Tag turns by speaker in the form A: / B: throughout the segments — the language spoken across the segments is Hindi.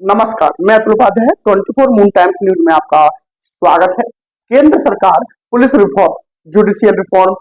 A: नमस्कार, मैं Atul Upadhyay 24 Moon Times News में आपका स्वागत है। केंद्र सरकार police reform, judicial reform,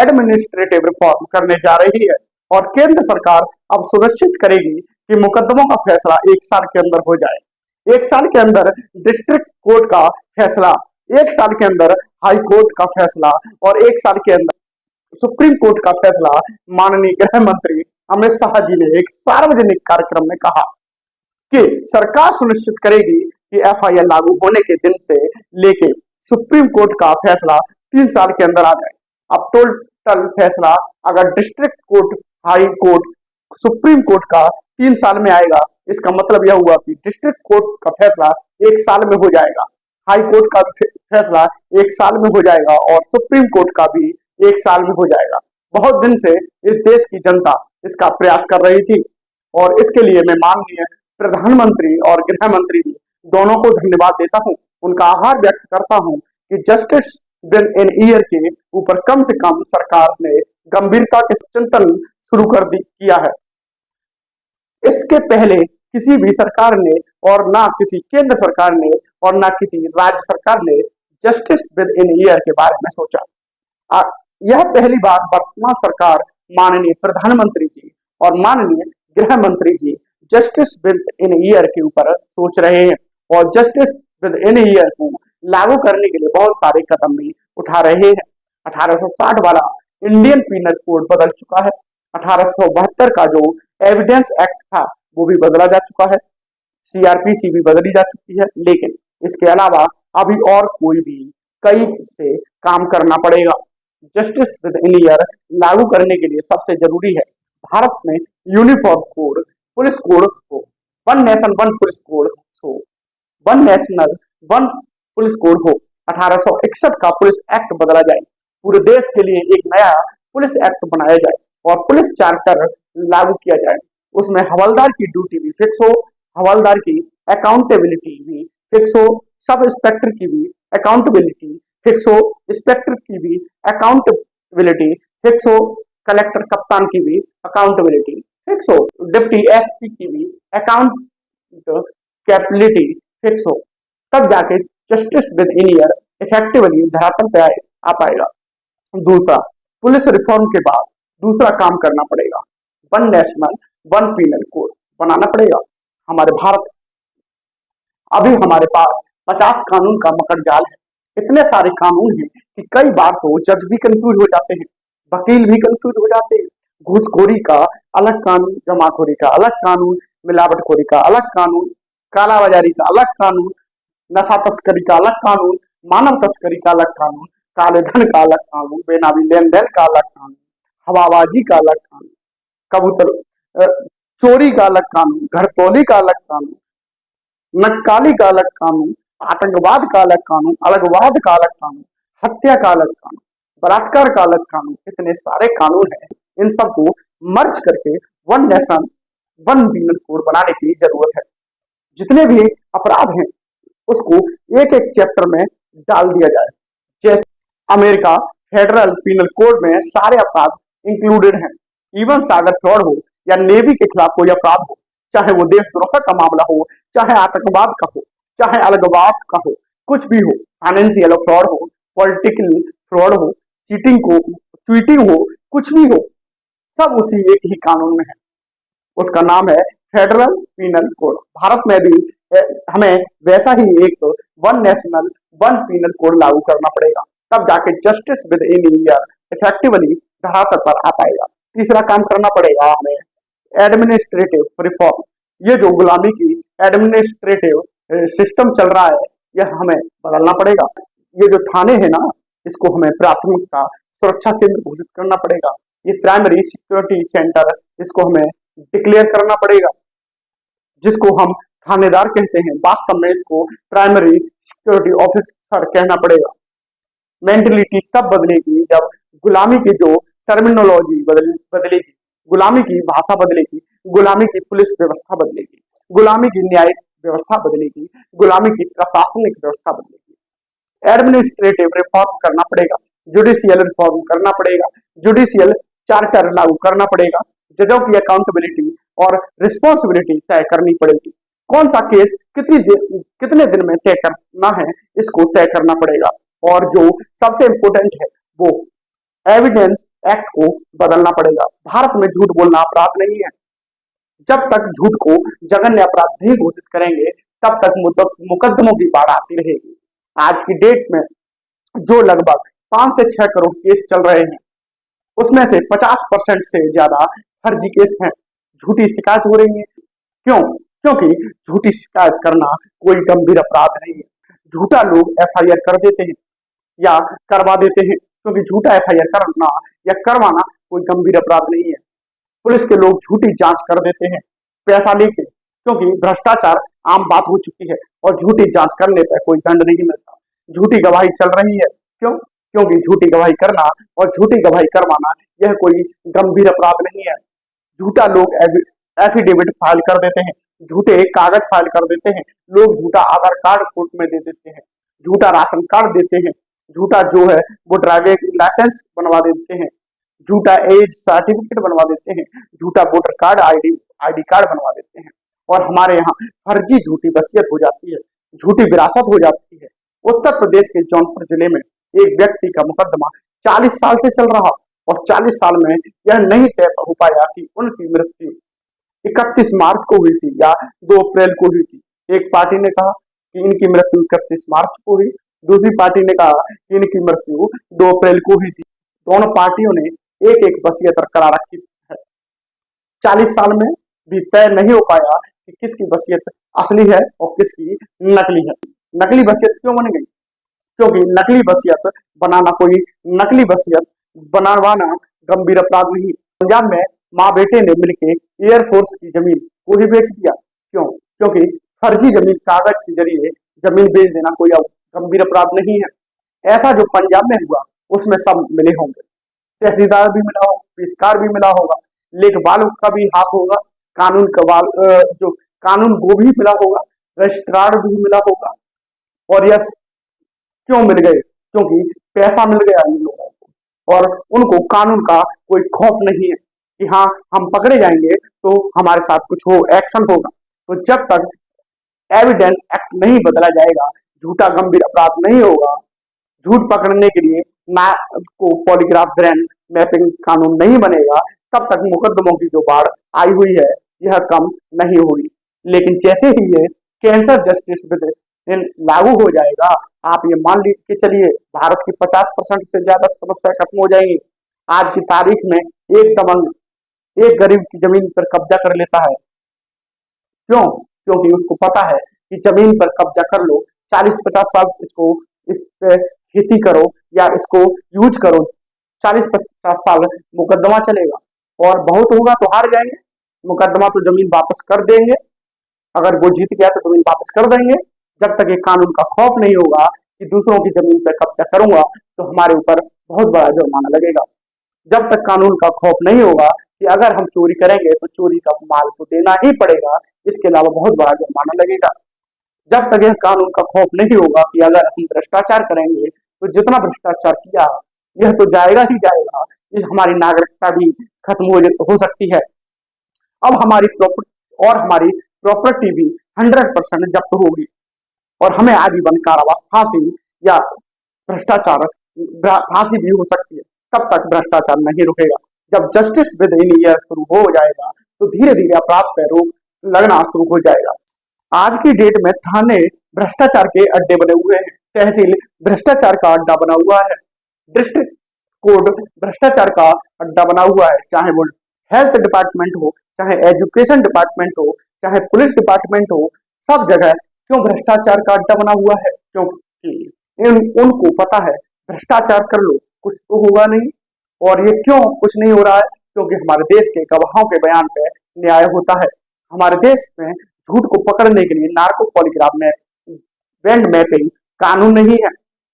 A: administrative reform करने जा रही है और केंद्र सरकार अब सुनिश्चित करेगी कि मुकदमों का फैसला 1 साल के अंदर हो जाए। 1 साल के अंदर डिस्ट्रिक्ट कोर्ट का फैसला, 1 साल के अंदर हाई कोर्ट का फैसला और 1 साल के अंदर सुप्रीम कोर्ट का फैसला। माननीय गृह मंत्री अमित शाह जी ने एक सार्वजनिक कार्यक्रम में कहा कि सरकार सुनिश्चित करेगी कि एफआईआर लागू होने के दिन से लेके सुप्रीम कोर्ट का फैसला 3 साल के अंदर आ जाए। अब टोटल फैसला अगर district court, high court, supreme court का 3 साल में आएगा, इसका मतलब यह हुआ कि डिस्ट्रिक्ट कोर्ट का फैसला 1 साल में हो जाएगा, हाई कोर्ट का फैसला 1 साल में हो जाएगा और सुप्रीम कोर्ट का भी 1 साल में हो जाएगा। बहुत दिन से इस देश की जनता इसका प्रयास कर रही थी और इसके लिए मैं माननीय प्रधानमंत्री और गृह मंत्री जी दोनों को धन्यवाद देता हूं, उनका आभार व्यक्त करता हूं कि जस्टिस विद इन ईयर के ऊपर कम से कम सरकार ने गंभीरता के चिंतन शुरू किया है। इसके पहले किसी भी सरकार ने और ना किसी केंद्र सरकार ने और ना किसी राज्य सरकार ने जस्टिस विद इन ईयर के बारे में सोचा। यह पहली बार वर्तमान सरकार, माननीय प्रधानमंत्री जी और माननीय गृह मंत्री जी जस्टिस विद इन ईयर के ऊपर सोच रहे हैं और जस्टिस विद इन ईयर को लागू करने के लिए बहुत सारे कदम भी उठा रहे हैं। 1860 वाला इंडियन पीनल कोड बदल चुका है। 1872 का जो एविडेंस एक्ट था वो भी बदला जा चुका है। सीआरपीसी भी बदली जा चुकी है, लेकिन इसके अलावा अभी और कोई भी कई से काम करना पड़ेगा। जस्टिस विद इन ईयर लागू करने के लिए सबसे जरूरी है भारत में यूनिफॉर्म कोड, पुलिस कोड हो, one nation one police code हो, one national one police code हो। 1861 का पुलिस एक्ट बदला जाए, पूरे देश के लिए एक नया पुलिस एक्ट बनाया जाए और पुलिस चार्टर लागू किया जाए। उसमें हवलदार की ड्यूटी भी फिक्स हो, हवलदार की अकाउंटेबिलिटी भी फिक्स हो, सब इंस्पेक्टर की भी अकाउंटेबिलिटी फिक्स हो, इंस्पेक्टर की भी अकाउंटेबिलिटी फिक्स हो, कलेक्टर कप्तान की भी अकाउंटेबिलिटी फिक्स हो, डिप्टी एसपी की भी अकाउंटेबिलिटी फिक्स हो। तब जाके justice within year effectively धरातल पे आ पाएगा। दूसरा, पुलिस रिफॉर्म के बाद दूसरा काम करना पड़ेगा, one national one penal code बनाना पड़ेगा। हमारे भारत अभी हमारे पास 50 कानून का मकड़ जाल है। इतने सारे कानून हैं कि कई बार तो जज भी कंफ्यूज हो जाते हैं, वकील भी कंफ्यूज हो जाते हैं। घूसखोरी का अलग कानून, जमाखोरी का अलग कानून, मिलावटखोरी का अलग कानून, कालाबाजारी का अलग कानून, नशा तस्करी का अलग कानून, मानव तस्करी का अलग कानून, काले धन का अलग कानून, बेनामी लेन देन का अलग कानून, हवाबाजी का अलग कानून, कबूतर चोरी का अलग कानून, घरतौली का अलग कानून, नक्काली का अलग कानून, आतंकवाद का अलग कानून, अलगवाद का अलग कानून, हत्या का अलग कानून, बलात्कार का अलग कानून। इतने सारे कानून हैं, इन सबको मर्ज करके one nation one penal code बनाने की जरूरत है। जितने भी अपराध हैं उसको एक एक चैप्टर में डाल दिया जाए। जैसे अमेरिका फेडरल पीनल कोड में सारे अपराध इंक्लूडेड हैं। इवन सागर फ्रॉड हो या नेवी के खिलाफ कोई अपराध हो, चाहे वो देशद्रोह का मामला हो, चाहे आतंकवाद का हो, चाहे अलगवाद का हो, कुछ भी हो, फाइनेंशियल फ्रॉड हो, पॉलिटिकल फ्रॉड हो, चीटिंग हो, कुछ भी हो, सब उसी एक ही कानून में है। उसका नाम है फेडरल पीनल कोड। भारत में भी हमें वैसा ही एक one national one penal code लागू करना पड़ेगा, तब जाके justice within year effectively धरातल पर आ पाएगा। तीसरा काम करना पड़ेगा हमें एडमिनिस्ट्रेटिव रिफॉर्म। ये जो गुलामी की एडमिनिस्ट्रेटिव सिस्टम चल रहा है, यह हमें बदलना पड़ेगा। ये जो थाने हैं ना, इसको हमें प्राथमिकता सुरक्षा केंद्र घोषित करना पड़ेगा। ये प्राइमरी सिक्योरिटी सेंटर, इसको हमें डिक्लेयर करना पड़ेगा, जिसको हम थानेदार कहते हैं, वास्तव में इसको प्राइमरी सिक्योरिटी ऑफिसर कहना पड़ेगा। मेंटलिटी तब बदलेगी जब गुलामी की जो टर्मिनोलॉजी बदलेगी, गुलामी की भाषा बदलेगी, गुलामी की पुलिस व्यवस्था बदलेगी, गुलामी की न्यायिक व्यवस्था बदलेगी, गुलामी की प्रशासनिक व्यवस्था बदलेगी। एडमिनिस्ट्रेटिव रिफॉर्म करना पड़ेगा, जुडिशियल रिफॉर्म करना पड़ेगा, जुडिशियल चार्टर लागू करना पड़ेगा, जजों की अकाउंटेबिलिटी और रिस्पॉन्सिबिलिटी तय करनी पड़ेगी। कौन सा केस कितने दिन में तय करना है, इसको तय करना पड़ेगा। और जो सबसे इंपॉर्टेंट है वो एविडेंस एक्ट को बदलना पड़ेगा। भारत में झूठ बोलना अपराध नहीं है। जब तक झूठ को जघन्य अपराध नहीं घोषित करेंगे तब तक मुकदमों की बाढ़ आती रहेगी। आज की डेट में जो लगभग 5 से 6 करोड़ केस चल रहे हैं उसमें से 50% से ज्यादा फर्जी केस हैं, झूठी शिकायत हो रही है। क्यों? क्योंकि झूठी शिकायत करना कोई गंभीर अपराध नहीं है। झूठा लोग एफआईआर कर देते हैं या करवा देते हैं, क्योंकि झूठा एफआईआर करना या करवाना कोई गंभीर अपराध नहीं है। पुलिस के लोग झूठी जांच कर देते हैं पैसा लेके, क्योंकि भ्रष्टाचार आम बात हो चुकी है और झूठी जांच करने पर कोई दंड नहीं मिलता। झूठी गवाही चल रही है। क्यों? क्योंकि झूठी गवाही करना और झूठी गवाही करवाना यह कोई गंभीर अपराध नहीं है। झूठा लोग एफिडेविट फाइल कर देते हैं, झूठे कागज फाइल कर देते हैं, लोग झूठा आधार कार्ड कोर्ट में दे देते हैं, झूठा राशन कार्ड देते हैं, झूठा जो है वो ड्राइविंग लाइसेंस बनवा देते हैं, झूठा एज सर्टिफिकेट बनवा देते हैं, झूठा वोटर कार्ड आईडी कार्ड बनवा देते हैं। और हमारे यहाँ फर्जी झूठी वसीयत हो जाती है, झूठी विरासत हो जाती है। उत्तर प्रदेश के जौनपुर जिले में एक व्यक्ति का मुकदमा 40 साल से चल रहा और 40 साल में यह नहीं तय हो पाया कि उनकी मृत्यु 31 मार्च को हुई थी या 2 अप्रैल को हुई थी। एक पार्टी ने कहा कि इनकी मृत्यु 31 मार्च को हुई, दूसरी पार्टी ने कहा कि इनकी मृत्यु 2 अप्रैल को हुई थी। दोनों पार्टियों ने एक एक वसीयत बरकरार रखी है। 40 साल में भी तय नहीं हो पाया कि किसकी वसीयत असली है और किसकी नकली है। नकली वसीयत क्यों बन गई? क्योंकि नकली वसीयत बनाना कोई नकली वसीयत बनवाना गंभीर अपराध नहीं। पंजाब में माँ बेटे ने मिलकर एयरफोर्स की जमीन को ही बेच दिया। क्यों? क्योंकि फर्जी जमीन कागज के जरिए जमीन बेच देना कोई गंभीर अपराध नहीं है। ऐसा जो पंजाब में हुआ उसमें सब मिले होंगे, तहसीलदार भी मिला होगा, पेशकार भी मिला होगा, लेखपाल का भी हाथ होगा, कानून का जो कानून वो भी मिला होगा, रजिस्ट्रार भी मिला होगा। और यस क्यों मिल गए? क्योंकि पैसा मिल गया इन लोगों को और उनको कानून का कोई खौफ नहीं है कि हाँ हम पकड़े जाएंगे तो हमारे साथ कुछ हो, एक्शन होगा। तो जब तक एविडेंस एक्ट नहीं बदला जाएगा, झूठा गंभीर अपराध नहीं होगा, झूठ पकड़ने के लिए ना को पॉलीग्राफ ब्रेन मैपिंग कानून नहीं बनेगा, तब तक मुकदमों की जो बाढ़ आई हुई है यह कम नहीं होगी। लेकिन जैसे ही ये कैंसर जस्टिस विद लागू हो जाएगा, आप ये मान के चलिए भारत की 50% से ज्यादा समस्या खत्म हो जाएंगी। आज की तारीख में एक दबंग एक गरीब की जमीन पर कब्जा कर लेता है। क्यों? क्योंकि उसको पता है कि जमीन पर कब्जा कर लो, 40-50 साल इसको इस पे खेती करो या इसको यूज करो, 40-50 साल मुकदमा चलेगा और बहुत होगा तो हार जाएंगे, मुकदमा तो जमीन वापस कर देंगे। अगर वो जीत गया तो जमीन वापस कर देंगे। जब तक ये कानून का खौफ नहीं होगा कि दूसरों की जमीन पर कब्जा करूंगा तो हमारे ऊपर बहुत बड़ा जुर्माना लगेगा। जब तक कानून का खौफ नहीं होगा कि अगर हम चोरी करेंगे तो चोरी का माल तो देना ही पड़ेगा, इसके अलावा बहुत बड़ा जुर्माना लगेगा। जब तक यह कानून का खौफ नहीं होगा कि अगर हम भ्रष्टाचार करेंगे तो जितना भ्रष्टाचार किया यह तो जाएगा ही जाएगा, इस हमारी नागरिकता भी खत्म हो सकती है। अब हमारी प्रॉपर्टी भी 100% जब्त होगी और हमें आजीवन कारावास, फांसी या भ्रष्टाचार फांसी भी हो सकती है। तब तक भ्रष्टाचार नहीं रुकेगा। जब जस्टिस विद इन ईयर शुरू हो जाएगा तो धीरे धीरे अपराध पर रोक लगना शुरू हो जाएगा। आज की डेट में थाने भ्रष्टाचार के अड्डे बने हुए हैं, तहसील भ्रष्टाचार का अड्डा बना हुआ है, डिस्ट्रिक्ट कोर्ट भ्रष्टाचार का अड्डा बना हुआ है। चाहे वो हेल्थ डिपार्टमेंट हो, चाहे एजुकेशन डिपार्टमेंट हो, चाहे पुलिस डिपार्टमेंट हो, सब जगह क्यों भ्रष्टाचार का अड्डा बना हुआ है? क्योंकि उनको पता है भ्रष्टाचार कर लो कुछ तो होगा नहीं। और ये क्यों कुछ नहीं हो रहा है? क्योंकि हमारे देश के गवाहों के बयान पे न्याय होता है। हमारे देश में झूठ को पकड़ने के लिए नार्को पॉलीग्राफ में ब्रेन मैपिंग कानून नहीं है।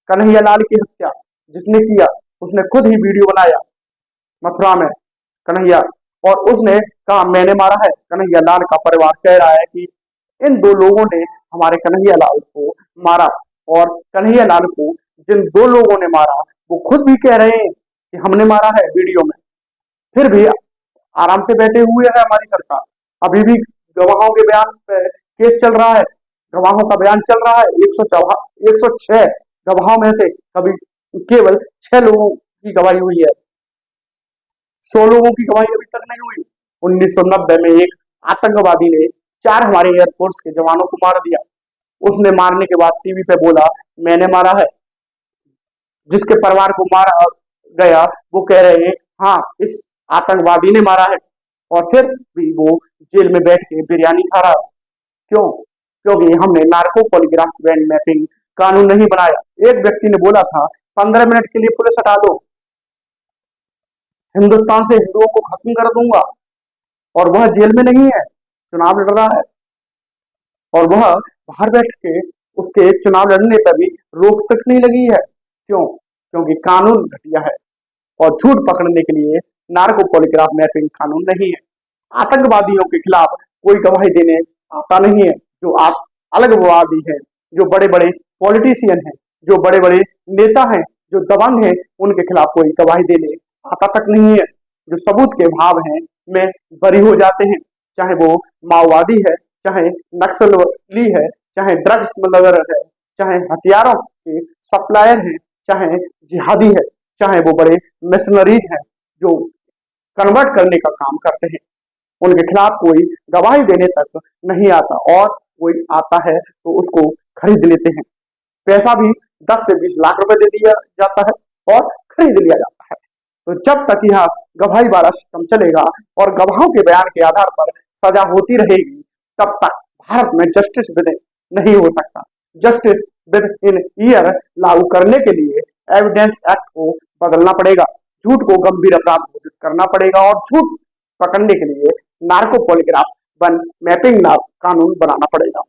A: कन्हैया लाल की हत्या जिसने किया उसने खुद ही वीडियो बनाया मथुरा में कन्हैया, और उसने कहा मैंने मारा है। कन्हैया लाल का परिवार कह रहा है कि इन 2 लोगों ने हमारे कन्हैया लाल को मारा, और कन्हैया लाल को जिन 2 लोगों ने मारा वो खुद भी कह रहे हैं कि हमने मारा है वीडियो में। फिर भी आराम से बैठे हुए है हमारी सरकार, अभी भी गवाहों के बयान पे केस चल रहा है, गवाहों का बयान चल रहा है। 106 गवाहों में से कभी केवल 6 लोगों की गवाही हुई है, 100 लोगों की गवाही अभी तक नहीं हुई। 1990 में एक आतंकवादी ने 4 हमारे एयरफोर्स के जवानों को मार दिया। उसने मारने के बाद टीवी पे बोला मैंने मारा है। जिसके परिवार को मारा गया वो कह रहे हैं हाँ इस आतंकवादी ने मारा है, और फिर भी वो जेल में बैठ के बिरयानी खा रहा है। क्यों? क्योंकि हमने नार्को पॉलीग्राफ बैंड मैपिंग कानून नहीं बनाया। एक व्यक्ति ने बोला था 15 मिनट के लिए पुलिस हटा दो, हिंदुस्तान से हिंदुओं को खत्म कर दूंगा, और वह जेल में नहीं है, चुनाव लड़ रहा है, और वह बाहर बैठ के उसके चुनाव लड़ने पर भी रोक तक नहीं लगी है। क्यों? क्योंकि कानून घटिया है, और झूठ पकड़ने के लिए नार्को पॉलीग्राफ मैपिंग कानून नहीं है। आतंकवादियों के खिलाफ कोई गवाही देने आता नहीं है। जो आप अलगवादी हैं, जो बड़े बड़े पॉलिटिशियन हैं, जो बड़े बड़े नेता हैं, जो दबंग हैं, उनके खिलाफ कोई गवाही देने आता तक नहीं है। जो सबूत के भाव हैं में बरी हो जाते हैं, चाहे वो माओवादी है, चाहे नक्सली है, चाहे ड्रग्स स्मगलर है, चाहे हथियारों के सप्लायर हैं, चाहे जिहादी है, चाहे वो बड़े मिशनरीज हैं जो कन्वर्ट करने का काम करते हैं, उनके खिलाफ कोई गवाही देने तक नहीं आता, और कोई आता है तो उसको खरीद लेते हैं। पैसा भी 10 से 20 लाख रुपए दे दिया जाता है और खरीद लिया जाता है। तो जब तक यह गवाही वाला सिस्टम चलेगा और गवाहों के बयान के आधार पर सजा होती रहेगी, तब तक भारत में जस्टिस विद नहीं हो सकता। जस्टिस विद इन ईयर लागू करने के लिए एविडेंस एक्ट को बदलना पड़ेगा, झूठ को गंभीर अपराध घोषित करना पड़ेगा, और झूठ पकड़ने के लिए नार्को पॉलीग्राफ वन मैपिंग कानून बनाना पड़ेगा।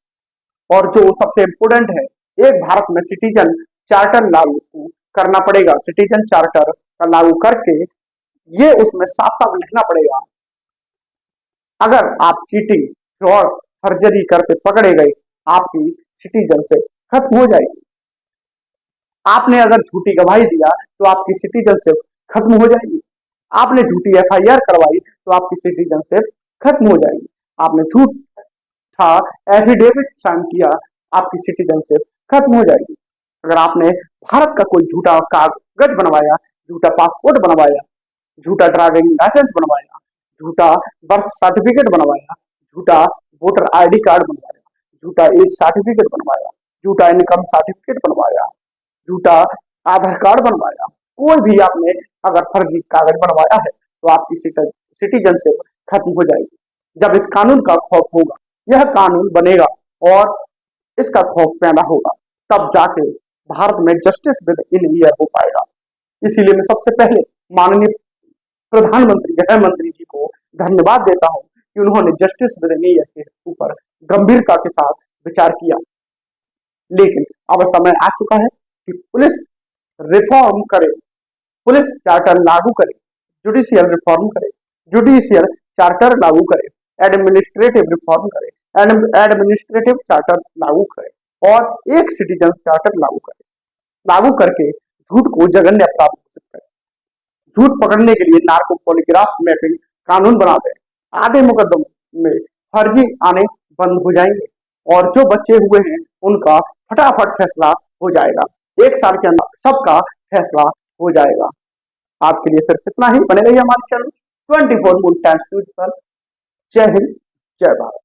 A: और जो सबसे इम्पोर्टेंट है, एक भारत में सिटीजन चार्टर लागू करना पड़ेगा। सिटीजन चार्टर का लागू करके ये उसमें साफ साफ लिखना पड़ेगा, अगर आप चीटिंग, फ्रॉड, फर्जरी करते पकड़े गए, आपकी सिटीजनशिप खत्म हो जाएगी। आपने अगर झूठी गवाही दिया तो आपकी सिटीजनशिप खत्म हो जाएगी। आपने झूठी एफआईआर करवाई तो आपकी सिटीजनशिप खत्म हो जाएगी। आपने झूठा एफिडेविट साइन किया, आपकी सिटीजनशिप खत्म हो जाएगी। अगर आपने भारत का कोई झूठा कागज बनवाया, झूठा पासपोर्ट बनवाया, झूठा ड्राइविंग लाइसेंस बनवाया, झूठा बर्थ सर्टिफिकेट बनवाया, झूठा वोटर आईडी कार्ड बनवाया, झूठा एज सर्टिफिकेट बनवाया, झूठा इनकम सर्टिफिकेट बनवाया, झूठा आधार कार्ड बनवाया, कोई भी आपने अगर फर्जी कागज बनवाया है तो आपकी सिटीजनशिप खत्म हो जाएगी। जब इस कानून का खौफ होगा, यह कानून बनेगा और इसका खौफ पैदा होगा, तब जाके भारत में जस्टिस विद इन ईयर हो पाएगा। इसीलिए मैं सबसे पहले माननीय प्रधानमंत्री, गृह मंत्री जी को धन्यवाद देता हूं कि उन्होंने जस्टिस विद इन ईयर के ऊपर गंभीरता के साथ विचार किया। लेकिन अब समय आ चुका है कि पुलिस रिफॉर्म करे, पुलिस चार्टर लागू करे, जुडिशियल रिफॉर्म करे, जुडिशियल चार्टर लागू करे, एडमिनिस्ट्रेटिव रिफॉर्म करे, एडमिनिस्ट्रेटिव चार्टर लागू करे, और एक सिटीजन चार्टर लागू करे। लागू करके झूठ को जघन्य अपराध घोषित करे। झूठ पकड़ने के लिए नार्को पॉलीग्राफ मैपिंग कानून बना दे। आधे मुकदमों में फर्जी आने बंद हो जाएंगे, और जो बच्चे हुए हैं उनका फटाफट फैसला हो जाएगा। 1 साल के अंदर सबका फैसला हो जाएगा। आज के लिए सिर्फ इतना ही। बने रहिए हमारे चैनल 24 मून टाइम्स न्यूज पर। जय हिंद, जय भारत।